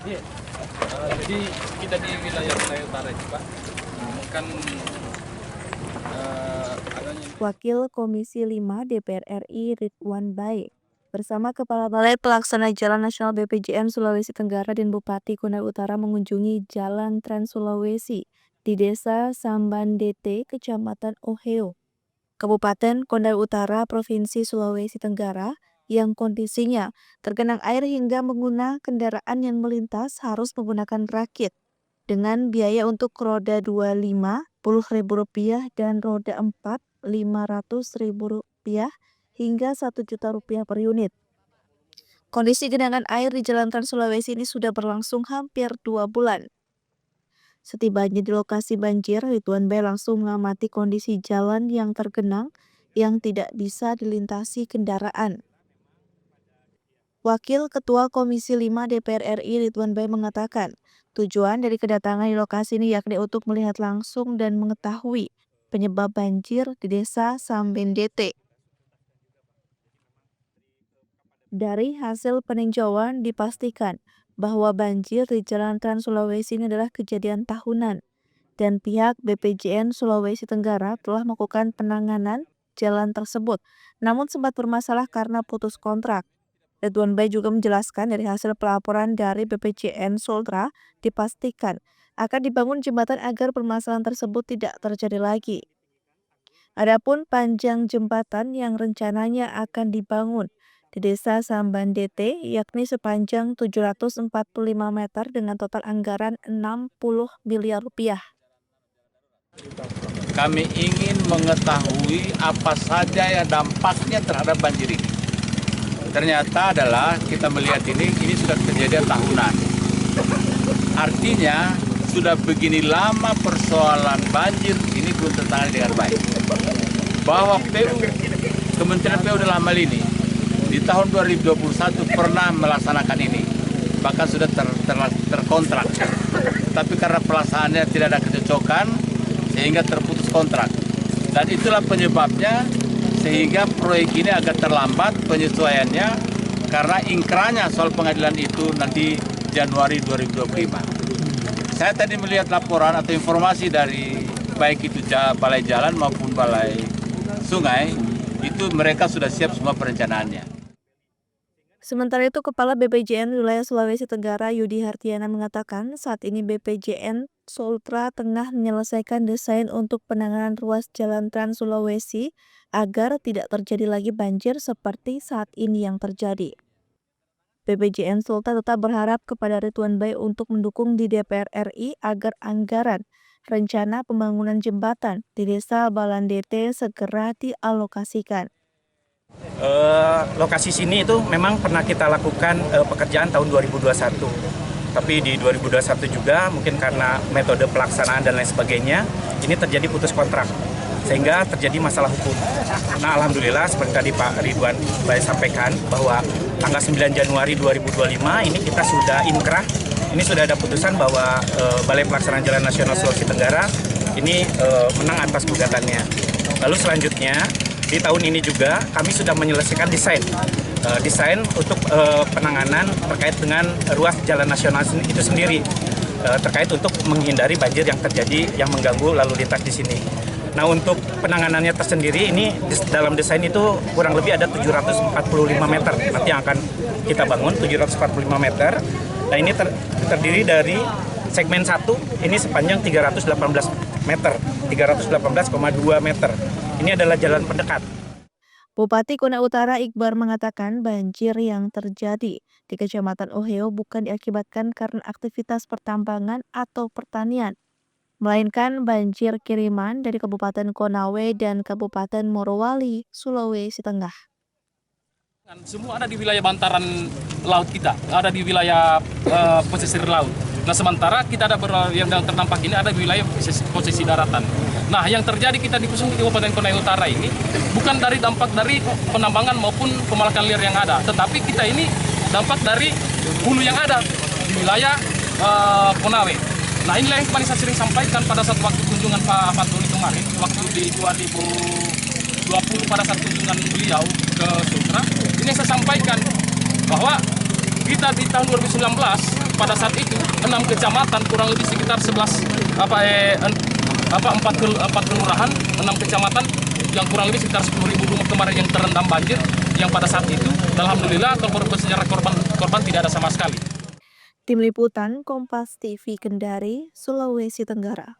Iya. Jadi kita di wilayah Kutai Utara itu Pak, kan adanya Wakil Komisi 5 DPR RI Ridwan Baik bersama Kepala Balai Pelaksana Jalan Nasional BPJN Sulawesi Tenggara dan Bupati Kutai Utara mengunjungi Jalan Trans Sulawesi di Desa Sambandete, Kecamatan Oheo, Kabupaten Kutai Utara, Provinsi Sulawesi Tenggara, yang kondisinya tergenang air hingga pengguna kendaraan yang melintas harus menggunakan rakit dengan biaya untuk roda 2 Rp50.000 dan roda 4 Rp500.000 hingga Rp1.000.000 per unit. Kondisi genangan air di Jalan Trans Sulawesi ini sudah berlangsung hampir 2 bulan. Setibanya di lokasi banjir, Ridwan B langsung mengamati kondisi jalan yang tergenang yang tidak bisa dilintasi kendaraan. Wakil Ketua Komisi 5 DPR RI Ridwan Baik mengatakan, tujuan dari kedatangan di lokasi ini yakni untuk melihat langsung dan mengetahui penyebab banjir di Desa Sambendete. Dari hasil peninjauan dipastikan bahwa banjir di Jalan Trans Sulawesi ini adalah kejadian tahunan dan pihak BPJN Sulawesi Tenggara telah melakukan penanganan jalan tersebut, namun sempat bermasalah karena putus kontrak. Ridwan Baik juga menjelaskan dari hasil pelaporan dari BPJN Sultra dipastikan akan dibangun jembatan agar permasalahan tersebut tidak terjadi lagi. Adapun panjang jembatan yang rencananya akan dibangun di Desa Sambandete yakni sepanjang 745 meter dengan total anggaran Rp60 miliar. kami ingin mengetahui apa saja yang dampaknya terhadap banjir ini. Ternyata adalah kita melihat ini sudah kejadian tahunan. Artinya sudah begini lama persoalan banjir ini belum tertangani dengan baik. Bahwa Kementerian PU dalam hal ini di tahun 2021 pernah melaksanakan ini, bahkan sudah terkontrak. Tapi karena pelaksanaannya tidak ada kecocokan sehingga terputus kontrak. Dan itulah penyebabnya sehingga proyek ini agak terlambat penyesuaiannya karena ingkrahnya soal pengadilan itu nanti Januari 2025. Saya tadi melihat laporan atau informasi dari baik itu balai jalan maupun balai sungai, itu mereka sudah siap semua perencanaannya. Sementara itu, Kepala BPJN Wilayah Sulawesi Tenggara Yudi Hartiana mengatakan saat ini BPJN Sultra tengah menyelesaikan desain untuk penanganan ruas Jalan Trans Sulawesi agar tidak terjadi lagi banjir seperti saat ini yang terjadi. BPJN Sultra tetap berharap kepada Ridwan Baik untuk mendukung di DPR RI agar anggaran rencana pembangunan jembatan di Desa Balandete segera dialokasikan. Lokasi sini itu memang pernah kita lakukan pekerjaan tahun 2021. Tapi di 2021 juga mungkin karena metode pelaksanaan dan lain sebagainya, ini terjadi putus kontrak. Sehingga terjadi masalah hukum. Nah, alhamdulillah seperti tadi Pak Ridwan Baik sampaikan bahwa tanggal 9 Januari 2025 ini kita sudah inkrah. Ini sudah ada putusan bahwa Balai Pelaksanaan Jalan Nasional Sulawesi Tenggara ini menang atas gugatannya. Lalu selanjutnya di tahun ini juga kami sudah menyelesaikan desain untuk penanganan terkait dengan ruas jalan nasional itu sendiri, terkait untuk menghindari banjir yang terjadi yang mengganggu lalu lintas di sini. Nah, untuk penanganannya tersendiri ini dalam desain itu kurang lebih ada 745 meter nanti yang akan kita bangun, 745 meter. Nah, ini terdiri dari segmen 1 ini sepanjang 318 meter, 318,2 meter. Ini adalah jalan pendekat. Bupati Kutai Utara Iqbar mengatakan banjir yang terjadi di Kecamatan Oheo bukan diakibatkan karena aktivitas pertambangan atau pertanian, melainkan banjir kiriman dari Kabupaten Konawe dan Kabupaten Morowali, Sulawesi Tengah. Semua ada di wilayah bantaran laut kita, ada di wilayah pesisir laut. Nah, sementara kita ada yang terdampak ini ada di wilayah posisi daratan. Nah, yang terjadi kita di Kabupaten Kutai Utara ini bukan dari dampak dari penambangan maupun pemalakan liar yang ada, tetapi kita ini dampak dari hulu yang ada di wilayah Konawe. Nah, inilah yang kemarin saya sering sampaikan pada saat waktu kunjungan Pak Fatuli kemarin, waktu di 2020 pada saat kunjungan beliau ke Sultra. Ini yang saya sampaikan bahwa kita di tahun 2019 pada saat itu 6 kecamatan kurang lebih sekitar 4 kelurahan, 6 kecamatan yang kurang lebih sekitar 10.000 rumah kemarin yang terendam banjir, yang pada saat itu alhamdulillah kalau bersejarah korban tidak ada sama sekali. Tim Liputan Kompas TV Kendari, Sulawesi Tenggara.